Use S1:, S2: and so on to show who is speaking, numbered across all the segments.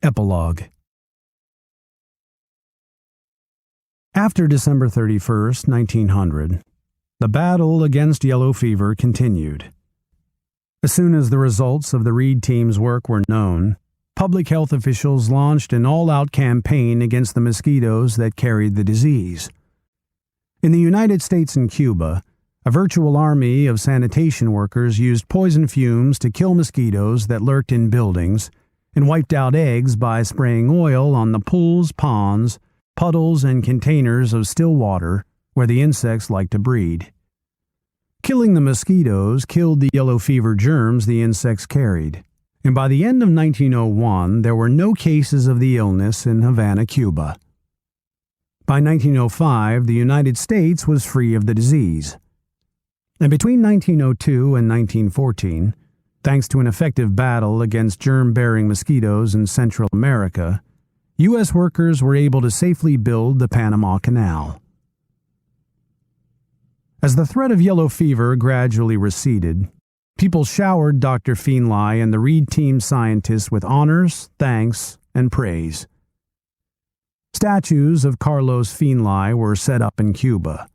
S1: Epilogue. After December 31, 1900, the battle against yellow fever continued. As soon as the results of the Reed team's work were known, public health officials launched an all-out campaign against the mosquitoes that carried the disease. In the United States and Cuba, a virtual army of sanitation workers used poison fumes to kill mosquitoes that lurked in buildings and wiped out eggs by spraying oil on the pools, ponds, puddles, and containers of still water where the insects like to breed. Killing the mosquitoes killed the yellow fever germs the insects carried, and by the end of 1901 there were no cases of the illness in Havana, Cuba. By 1905, the United States was free of the disease. And between 1902 and 1914, thanks to an effective battle against germ-bearing mosquitoes in Central America, U.S. workers were able to safely build the Panama Canal. As the threat of yellow fever gradually receded, people showered Dr. Feenley and the Reed team scientists with honors, thanks, and praise. Statues of Carlos Feenley were set up in Cuba.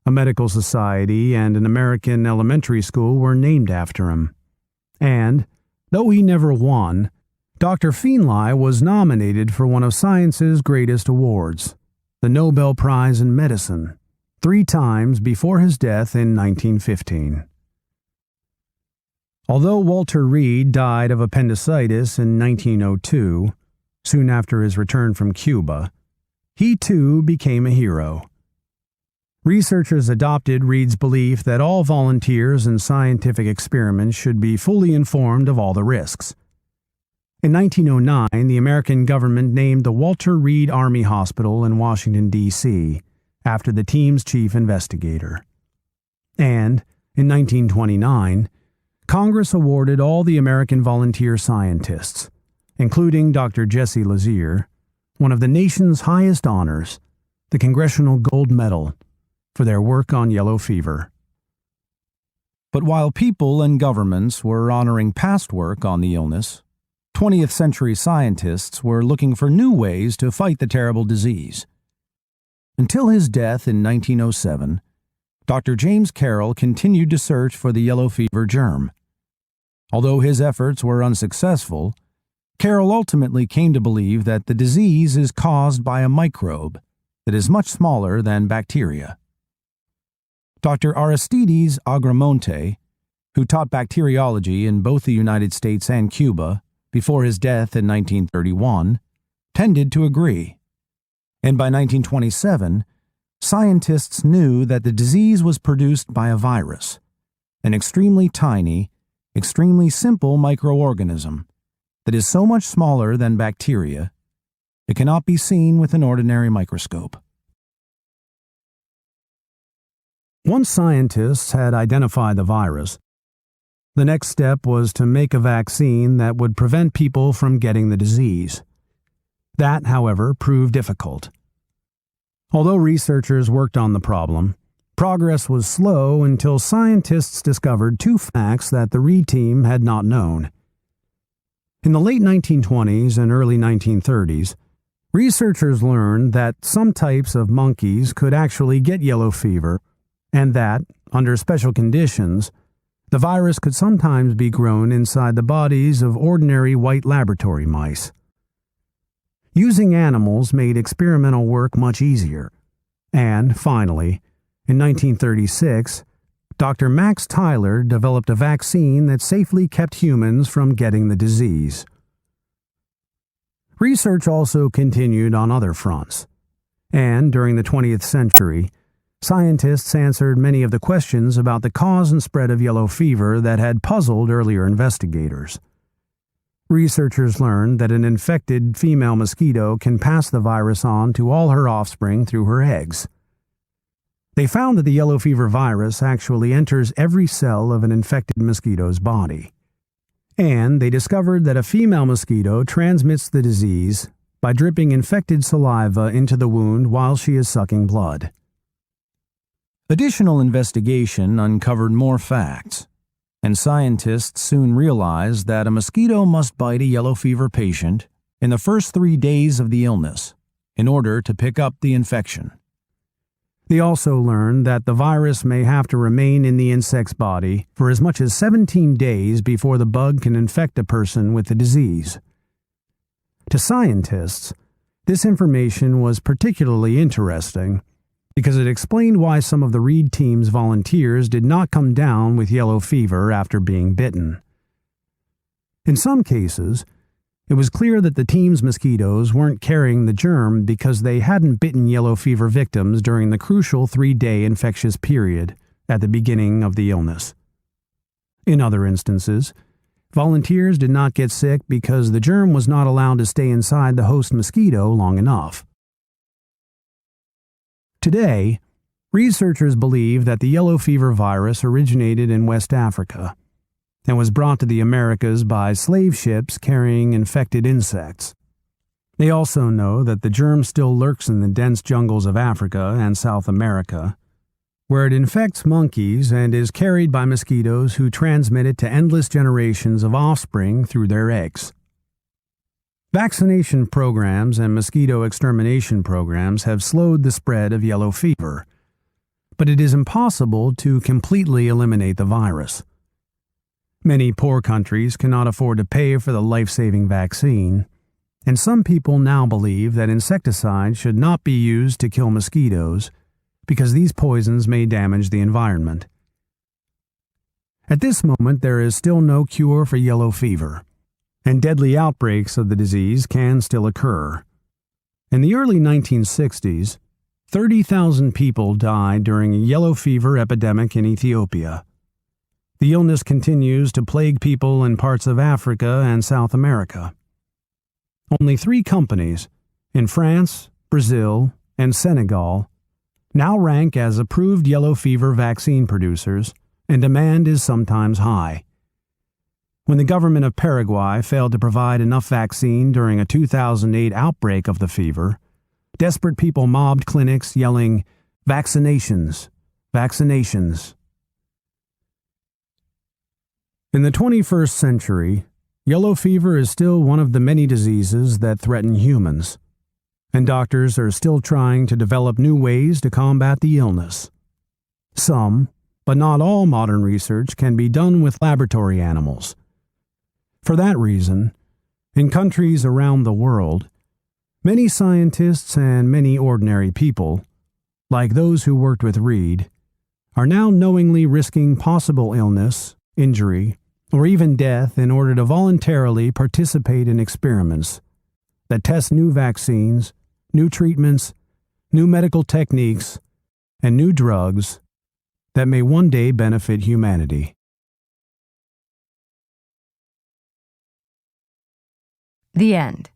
S1: A medical society and an American elementary school were named after him. And, though he never won, Dr. Feenley was nominated for one of science's greatest awards, the Nobel Prize in Medicine, 3 times before his death in 1915. Although Walter Reed died of appendicitis in 1902, soon after his return from Cuba, he too became a hero. Researchers adopted Reed's belief that all volunteers in scientific experiments should be fully informed of all the risks. In 1909, the American government named the Walter Reed Army Hospital in Washington, D.C., after the team's chief investigator. And, in 1929, Congress awarded all the American volunteer scientists, including Dr. Jesse Lazier, one of the nation's highest honors, the Congressional Gold Medal, for their work on yellow fever. But while people and governments were honoring past work on the illness, 20th century scientists were looking for new ways to fight the terrible disease. Until his death in 1907, Dr. James Carroll continued to search for the yellow fever germ. Although his efforts were unsuccessful, Carroll ultimately came to believe that the disease is caused by a microbe that is much smaller than bacteria. Dr. Aristides Agramonte, who taught bacteriology in both the United States and Cuba before his death in 1931, tended to agree. And by 1927, scientists knew that the disease was produced by a virus, an extremely tiny, extremely simple microorganism that is so much smaller than bacteria it cannot be seen with an ordinary microscope. Once scientists had identified the virus, the next step was to make a vaccine that would prevent people from getting the disease. That, however, proved difficult. Although researchers worked on the problem, progress was slow until scientists discovered 2 facts that the Reed team had not known. In the late 1920s and early 1930s, researchers learned that some types of monkeys could actually get yellow fever, and that, under special conditions, the virus could sometimes be grown inside the bodies of ordinary white laboratory mice. Using animals made experimental work much easier, and, finally, in 1936, Dr. Max Tyler developed a vaccine that safely kept humans from getting the disease. Research also continued on other fronts, and during the 20th century, scientists answered many of the questions about the cause and spread of yellow fever that had puzzled earlier investigators. Researchers learned that an infected female mosquito can pass the virus on to all her offspring through her eggs. They found that the yellow fever virus actually enters every cell of an infected mosquito's body. And they discovered that a female mosquito transmits the disease by dripping infected saliva into the wound while she is sucking blood. Additional investigation uncovered more facts, and scientists soon realized that a mosquito must bite a yellow fever patient
S2: in the first 3 days of the illness in order to pick up the infection.
S1: They also learned that the virus may have to remain in the insect's body for as much as 17 days before the bug can infect a person with the disease. To scientists, this information was particularly interesting because it explained why some of the Reed team's volunteers did not come down with yellow fever after being bitten. In some cases, it was clear that the team's mosquitoes weren't carrying the germ because they hadn't bitten yellow fever victims during the crucial 3-day infectious period at the beginning of the illness. In other instances, volunteers did not get sick because the germ was not allowed to stay inside the host mosquito long enough. Today, researchers believe that the yellow fever virus originated in West Africa and was brought to the Americas by slave ships carrying infected insects. They also know that the germ still lurks in the dense jungles of Africa and South America, where it infects monkeys and is carried by mosquitoes who transmit it to endless generations of offspring through their eggs. Vaccination programs and mosquito extermination programs have slowed the spread of yellow fever, but it is impossible to completely eliminate the virus. Many poor countries cannot afford to pay for the life-saving vaccine, and some people now believe that insecticides should not be used to kill mosquitoes because these poisons may damage the environment. At this moment, there is still no cure for yellow fever, and deadly outbreaks of the disease can still occur. In the early 1960s, 30,000 people died during a yellow fever epidemic in Ethiopia. The illness continues to plague people in parts of Africa and South America. Only 3 companies, in France, Brazil, and Senegal, now rank as approved yellow fever vaccine producers, and demand is sometimes high. When the government of Paraguay failed to provide enough vaccine during a 2008 outbreak of the fever, desperate people mobbed clinics yelling, "Vaccinations! Vaccinations!" In the 21st century, yellow fever is still one of the many diseases that threaten humans, and doctors are still trying to develop new ways to combat the illness. Some, but not all modern research can be done with laboratory animals. For that reason, in countries around the world, many scientists and many ordinary people, like those who worked with Reed, are now knowingly risking possible illness, injury, or even death in order to voluntarily participate in experiments that test new vaccines, new treatments, new medical techniques, and new drugs that may one day benefit humanity.
S3: The end.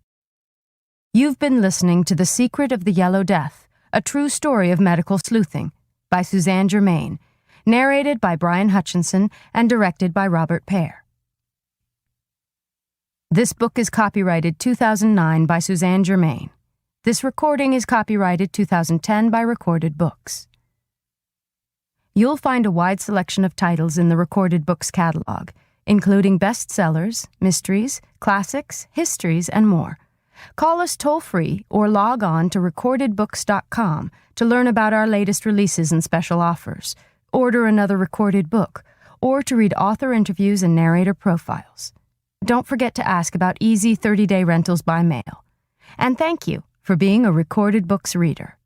S3: You've been listening to The Secret of the Yellow Death, a true story of medical sleuthing, by Suzanne Germain, narrated by Brian Hutchinson and directed by Robert Pear. This book is copyrighted 2009 by Suzanne Germain. This recording is copyrighted 2010 by Recorded Books. You'll find a wide selection of titles in the Recorded Books catalog, including bestsellers, mysteries, classics, histories, and more. Call us toll-free or log on to recordedbooks.com to learn about our latest releases and special offers, order another recorded book, or to read author interviews and narrator profiles. Don't forget to ask about easy 30-day rentals by mail. And thank you for being a Recorded Books reader.